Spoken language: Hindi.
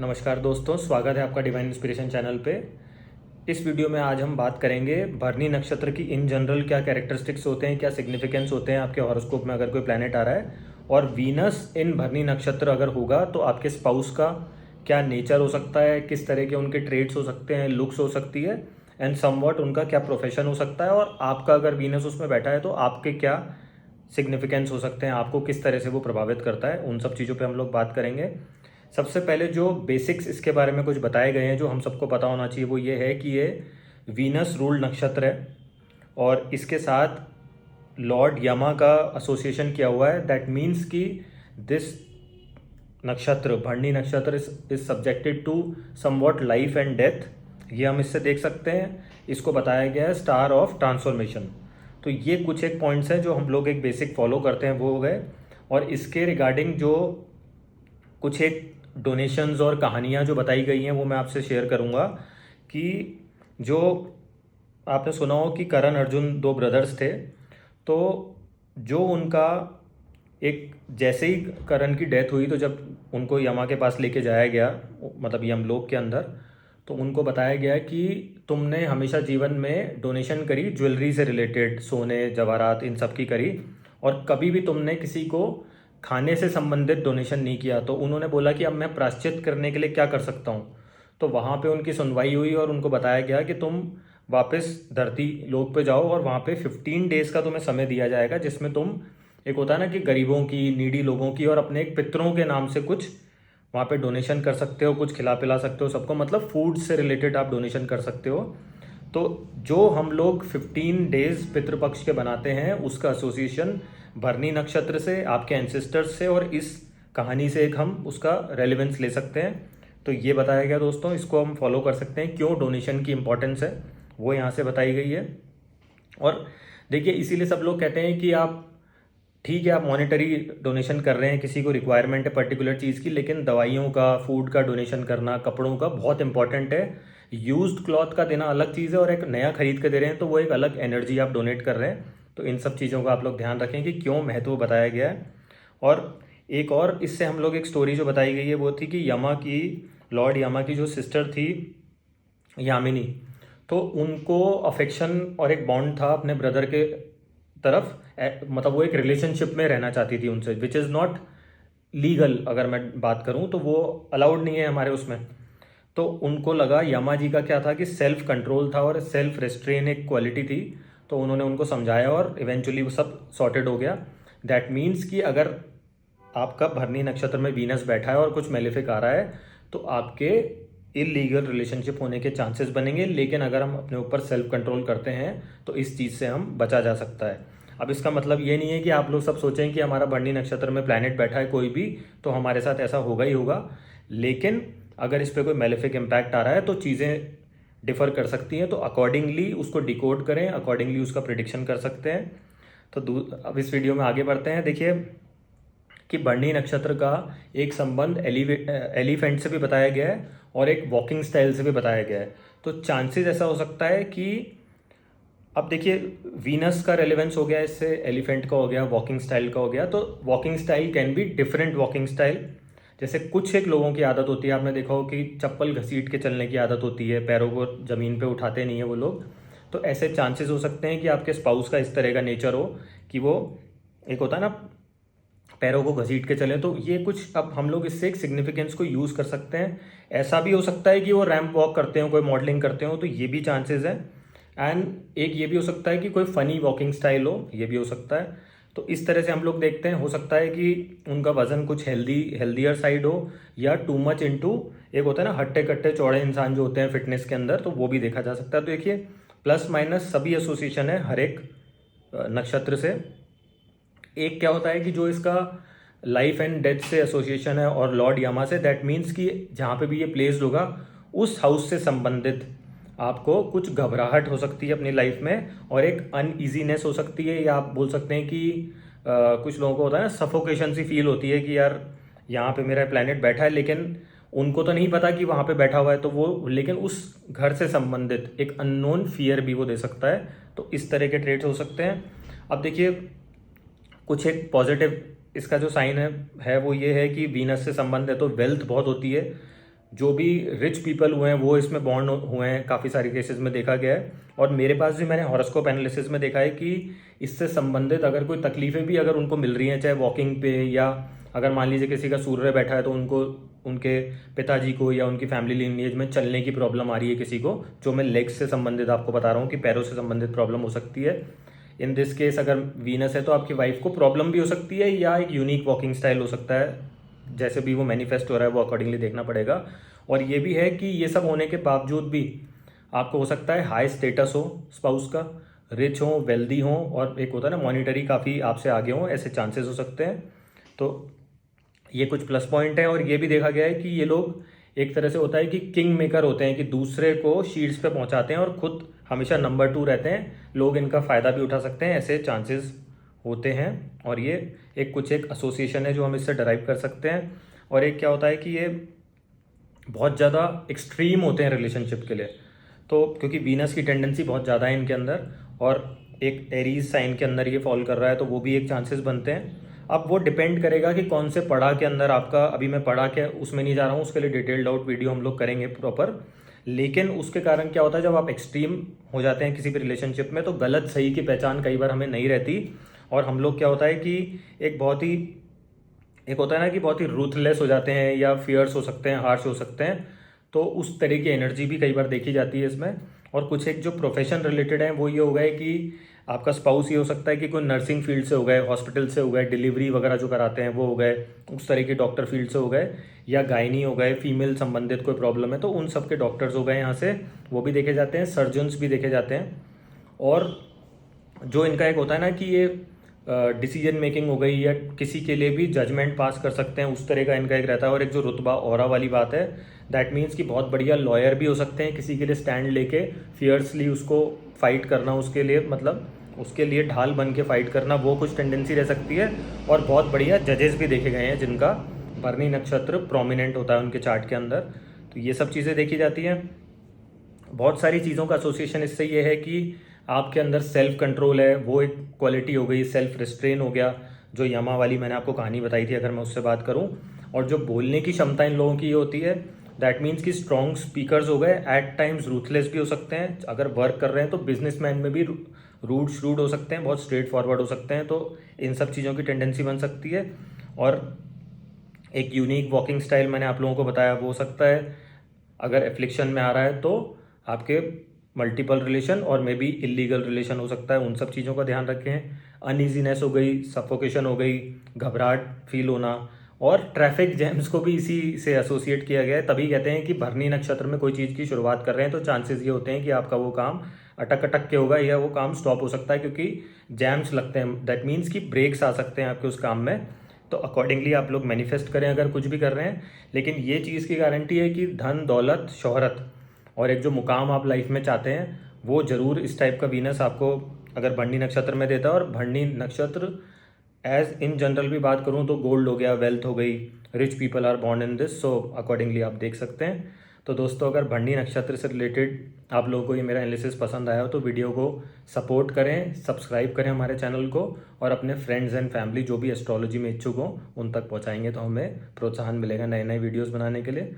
नमस्कार दोस्तों, स्वागत है आपका डिवाइन इंस्पिरेशन चैनल पे। इस वीडियो में आज हम बात करेंगे भरणी नक्षत्र की इन जनरल क्या कैरेक्टरिस्टिक्स होते हैं, क्या सिग्निफिकेंस होते हैं आपके हॉरोस्कोप में अगर कोई प्लैनेट आ रहा है, और वीनस इन भरणी नक्षत्र अगर होगा तो आपके स्पाउस का क्या नेचर हो सकता है, किस तरह के उनके ट्रेड्स हो सकते हैं, लुक्स हो सकती है, एंड समवॉट उनका क्या प्रोफेशन हो सकता है, और आपका अगर वीनस उसमें बैठा है तो आपके क्या सिग्निफिकेंस हो सकते हैं, आपको किस तरह से वो प्रभावित करता है, उन सब चीज़ों पे हम लोग बात करेंगे। सबसे पहले जो बेसिक्स इसके बारे में कुछ बताए गए हैं जो हम सबको पता होना चाहिए वो ये है कि ये वीनस रूल्ड नक्षत्र है और इसके साथ लॉर्ड यमा का एसोसिएशन किया हुआ है। दैट मीन्स कि this nakshatra Bharani nakshatra is subjected to somewhat life and death. ये हम इससे देख सकते हैं। इसको बताया गया है स्टार ऑफ ट्रांसफॉर्मेशन। तो ये कुछ एक पॉइंट्स हैं जो हम लोग एक बेसिक फॉलो करते हैं वो हो गए। और इसके रिगार्डिंग जो कुछ एक डोनेशंस और कहानियाँ जो बताई गई हैं वो मैं आपसे शेयर करूँगा। कि जो आपने सुना हो कि करण अर्जुन दो ब्रदर्स थे, तो जो उनका एक जैसे ही करण की डेथ हुई तो जब उनको यमा के पास लेके जाया गया, मतलब यमलोक के अंदर, तो उनको बताया गया कि तुमने हमेशा जीवन में डोनेशन करी, ज्वेलरी से रिलेटेड, सोने जवाहरात इन सब की करी, और कभी भी तुमने किसी को खाने से संबंधित डोनेशन नहीं किया। तो उन्होंने बोला कि अब मैं प्रायश्चित करने के लिए क्या कर सकता हूँ। तो वहाँ पे उनकी सुनवाई हुई और उनको बताया गया कि तुम वापस धरती लोक पे जाओ और वहाँ पे 15 डेज का तुम्हें समय दिया जाएगा, जिसमें तुम, एक होता है ना कि गरीबों की, नीडी लोगों की, और अपने एक पितरों के नाम से कुछ वहाँ पे डोनेशन कर सकते हो, कुछ खिला पिला सकते हो सबको, मतलब फूड से रिलेटेड आप डोनेशन कर सकते हो। तो जो हम लोग 15 डेज पितृपक्ष के बनाते हैं उसका एसोसिएशन भरणी नक्षत्र से, आपके एंसेस्टर्स से, और इस कहानी से एक हम उसका रेलेवेंस ले सकते हैं। तो ये बताया गया दोस्तों, इसको हम फॉलो कर सकते हैं। क्यों डोनेशन की इंपॉर्टेंस है वो यहाँ से बताई गई है। और देखिए, इसीलिए सब लोग कहते हैं कि आप, ठीक है, आप मॉनेटरी डोनेशन कर रहे हैं, किसी को रिक्वायरमेंट है पर्टिकुलर चीज़ की, लेकिन दवाइयों का, फूड का डोनेशन करना, कपड़ों का बहुत इंपॉर्टेंट है। यूज्ड क्लॉथ का देना अलग चीज़ है, और एक नया खरीद के दे रहे हैं तो वो एक अलग एनर्जी आप डोनेट कर रहे हैं। तो इन सब चीज़ों का आप लोग ध्यान रखें कि क्यों महत्व बताया गया है। और एक और इससे हम लोग एक स्टोरी जो बताई गई है वो थी कि यमा की, लॉर्ड यमा की जो सिस्टर थी यामिनी, तो उनको अफेक्शन और एक बॉन्ड था अपने ब्रदर के तरफ। मतलब वो एक रिलेशनशिप में रहना चाहती थी उनसे, विच इज़ नॉट लीगल। अगर मैं बात करूं तो वो अलाउड नहीं है हमारे उसमें। तो उनको लगा, यमा जी का क्या था कि सेल्फ कंट्रोल था और सेल्फ रेस्ट्रेन एक क्वालिटी थी। तो उन्होंने उनको समझाया और इवेंचुअली वो सब सॉर्टेड हो गया। दैट मीन्स कि अगर आपका भरणी नक्षत्र में वीनस बैठा है और कुछ मेलेफिक आ रहा है तो आपके इलीगल रिलेशनशिप होने के चांसेस बनेंगे। लेकिन अगर हम अपने ऊपर सेल्फ कंट्रोल करते हैं तो इस चीज़ से हम बचा जा सकता है। अब इसका मतलब ये नहीं है कि आप लोग सब सोचें कि हमारा भरणी नक्षत्र में प्लैनेट बैठा है कोई भी तो हमारे साथ ऐसा होगा ही होगा। लेकिन अगर इस पर कोई मेलेफिक इम्पैक्ट आ रहा है तो चीज़ें डिफर कर सकती हैं। तो अकॉर्डिंगली उसको डिकोड करें, अकॉर्डिंगली उसका प्रिडिक्शन कर सकते हैं। तो अब इस वीडियो में आगे बढ़ते हैं। देखिए कि भरणी नक्षत्र का एक संबंध एलिफेंट से भी बताया गया है और एक वॉकिंग स्टाइल से भी बताया गया है। तो चांसेस ऐसा हो सकता है कि, अब देखिए, वीनस का रेलेवेंस हो गया, इससे एलिफेंट का हो गया, वॉकिंग स्टाइल का हो गया। तो walking style can be different walking style. जैसे कुछ एक लोगों की आदत होती है, आपने देखा हो कि चप्पल घसीट के चलने की आदत होती है, पैरों को ज़मीन पे उठाते नहीं है वो लोग। तो ऐसे चांसेस हो सकते हैं कि आपके स्पाउस का इस तरह का नेचर हो कि वो, एक होता है ना, पैरों को घसीट के चले। तो ये कुछ, अब हम लोग इससे एक सिग्निफिकेंस को यूज़ कर सकते हैं। ऐसा भी हो सकता है कि वो रैंप वॉक करते हो, कोई मॉडलिंग करते हो, तो ये भी चांसेस है। एंड एक ये भी हो सकता है कि कोई फनी वॉकिंग स्टाइल हो, ये भी हो सकता है। तो इस तरह से हम लोग देखते हैं। हो सकता है कि उनका वजन कुछ हेल्दियर साइड हो, या टू मच इनटू, एक होता है ना हट्टे कट्टे चौड़े इंसान जो होते हैं फिटनेस के अंदर, तो वो भी देखा जा सकता है। तो देखिए, प्लस माइनस सभी एसोसिएशन है हर एक नक्षत्र से। एक क्या होता है कि जो इसका लाइफ एंड डेथ से एसोसिएशन है और लॉर्ड यमा से, दैट मीन्स कि जहाँ पे भी ये प्लेस्ड होगा उस हाउस से संबंधित आपको कुछ घबराहट हो सकती है अपनी लाइफ में, और एक अनईजीनेस हो सकती है, या आप बोल सकते हैं कि कुछ लोगों को होता है ना सफोकेशन सी फील होती है कि यार यहाँ पे मेरा प्लैनेट बैठा है, लेकिन उनको तो नहीं पता कि वहाँ पे बैठा हुआ है, तो वो, लेकिन उस घर से संबंधित एक अननोन फियर भी वो दे सकता है। तो इस तरह के ट्रेड्स हो सकते हैं। अब देखिए, कुछ एक पॉजिटिव इसका जो साइन है वो ये है कि वीनस से संबंध है तो वेल्थ बहुत होती है। जो भी रिच पीपल हुए हैं वो इसमें बॉन्ड हुए हैं, काफ़ी सारे केसेस में देखा गया है। और मेरे पास भी मैंने हॉरोस्कोप एनालिसिस में देखा है कि इससे संबंधित अगर कोई तकलीफें भी अगर उनको मिल रही हैं, चाहे वॉकिंग पे या अगर मान लीजिए किसी का सूर्य बैठा है तो उनको उनके पिताजी को या उनकी फैमिली लीनिएज में चलने की प्रॉब्लम आ रही है किसी को, जो मैं लेग्स से संबंधित आपको बता रहा हूँ कि पैरों से संबंधित प्रॉब्लम हो सकती है। इन दिस केस अगर वीनस है तो आपकी वाइफ को प्रॉब्लम भी हो सकती है या एक यूनिक वॉकिंग स्टाइल हो सकता है, जैसे भी वो मैनिफेस्ट हो रहा है वो अकॉर्डिंगली देखना पड़ेगा। और ये भी है कि ये सब होने के बावजूद भी आपको हो सकता है हाई स्टेटस हो स्पाउस का, रिच हो, वेल्दी हो, और एक होता है ना मॉनिटरी काफ़ी आपसे आगे हो, ऐसे चांसेस हो सकते हैं। तो ये कुछ प्लस पॉइंट है। और ये भी देखा गया है कि ये लोग एक तरह से होता है कि किंग मेकर होते हैं, कि दूसरे को शीट्स पे पहुंचाते हैं और खुद हमेशा नंबर 2 रहते हैं, लोग इनका फ़ायदा भी उठा सकते हैं, ऐसे चांसेस होते हैं। और ये एक एसोसिएशन है जो हम इससे डराइव कर सकते हैं। और एक क्या होता है कि ये बहुत ज़्यादा एक्सट्रीम होते हैं रिलेशनशिप के लिए, तो क्योंकि वीनस की टेंडेंसी बहुत ज़्यादा है इनके अंदर, और एक एरीज साइन के अंदर ये फॉल कर रहा है, तो वो भी एक चांसेस बनते हैं। अब वो डिपेंड करेगा कि कौन से पढ़ा के अंदर आपका, अभी मैं पढ़ा के उसमें नहीं जा रहा हूँ, उसके लिए डिटेल्ड आउट वीडियो हम लोग करेंगे प्रॉपर। लेकिन उसके कारण क्या होता है, जब आप एक्सट्रीम हो जाते हैं किसी भी रिलेशनशिप में तो गलत सही की पहचान कई बार हमें नहीं रहती, और हम लोग क्या होता है कि एक होता है ना कि बहुत ही रूथलेस हो जाते हैं, या फियर्स हो सकते हैं, हार्श हो सकते हैं, तो उस तरह की एनर्जी भी कई बार देखी जाती है इसमें। और कुछ एक जो प्रोफेशन रिलेटेड है वो ये हो गए कि आपका स्पाउस ये हो सकता है कि कोई नर्सिंग फील्ड से हो गए, हॉस्पिटल से हो गए, डिलीवरी वगैरह जो कराते हैं वो हो गए, उस तरह के डॉक्टर फील्ड से हो गए, या गायनी हो गए, फीमेल संबंधित कोई प्रॉब्लम है तो उन सब के डॉक्टर्स हो गए यहाँ से, वो भी देखे जाते हैं, सर्जन्स भी देखे जाते हैं। और जो इनका एक होता है ना कि ये डिसीजन मेकिंग हो गई, या किसी के लिए भी जजमेंट पास कर सकते हैं, उस तरह का इनका एक रहता है। और एक जो रुतबा ऑरा वाली बात है, दैट मीन्स कि बहुत बढ़िया लॉयर भी हो सकते हैं, किसी के लिए स्टैंड लेके फियर्सली उसको फाइट करना, उसके लिए मतलब उसके लिए ढाल बन के फाइट करना, वो कुछ टेंडेंसी रह सकती है। और बहुत बढ़िया जजेस भी देखे गए हैं जिनका भरनी नक्षत्र प्रोमिनेंट होता है उनके चार्ट के अंदर, तो ये सब चीज़ें देखी जाती हैं। बहुत सारी चीज़ों का एसोसिएशन इससे ये है कि आपके अंदर सेल्फ कंट्रोल है, वो एक क्वालिटी हो गई, सेल्फ रिस्ट्रेन हो गया, जो यमा वाली मैंने आपको कहानी बताई थी अगर मैं उससे बात करूं। और जो बोलने की क्षमता इन लोगों की ये होती है, दैट मीन्स कि स्ट्रॉन्ग स्पीकर्स हो गए, एट टाइम्स रूथलेस भी हो सकते हैं, अगर वर्क कर रहे हैं तो बिजनेसमैन में भी रूड श्रूड हो सकते हैं, बहुत स्ट्रेट फॉरवर्ड हो सकते हैं, तो इन सब चीज़ों की टेंडेंसी बन सकती है। और एक यूनिक वॉकिंग स्टाइल मैंने आप लोगों को बताया वो हो सकता है। अगर एफ्लिक्शन में आ रहा है तो आपके मल्टीपल रिलेशन और मे बी इलीगल रिलेशन हो सकता है, उन सब चीज़ों का ध्यान रखें। अनइजीनेस हो गई, सफोकेशन हो गई, घबराहट फील होना, और ट्रैफिक जैम्स को भी इसी से एसोसिएट किया गया है। तभी कहते हैं कि भरनी नक्षत्र में कोई चीज़ की शुरुआत कर रहे हैं तो चांसेस ये होते हैं कि आपका वो काम अटक अटक के होगा, या वो काम स्टॉप हो सकता है, क्योंकि जैम्स लगते हैं, दैट मीन्स कि ब्रेक्स आ सकते हैं आपके उस काम में। तो अकॉर्डिंगली आप लोग मैनिफेस्ट करें अगर कुछ भी कर रहे हैं। लेकिन ये चीज़ की गारंटी है कि धन, दौलत, शोहरत और एक जो मुकाम आप लाइफ में चाहते हैं वो ज़रूर इस टाइप का वीनस आपको अगर भरनी नक्षत्र में देता है। और भरनी नक्षत्र एज इन जनरल भी बात करूँ तो गोल्ड हो गया, वेल्थ हो गई, rich people are born in this, so accordingly आप देख सकते हैं। तो दोस्तों अगर भरनी नक्षत्र से रिलेटेड आप लोगों को ये मेरा एनालिसिस पसंद आया हो तो वीडियो को सपोर्ट करें, सब्सक्राइब करें हमारे चैनल को, और अपने फ्रेंड्स एंड फैमिली जो भी एस्ट्रोलॉजी में इच्छुक हों उन तक पहुंचाएंगे तो हमें प्रोत्साहन मिलेगा नए नए वीडियोस बनाने के लिए।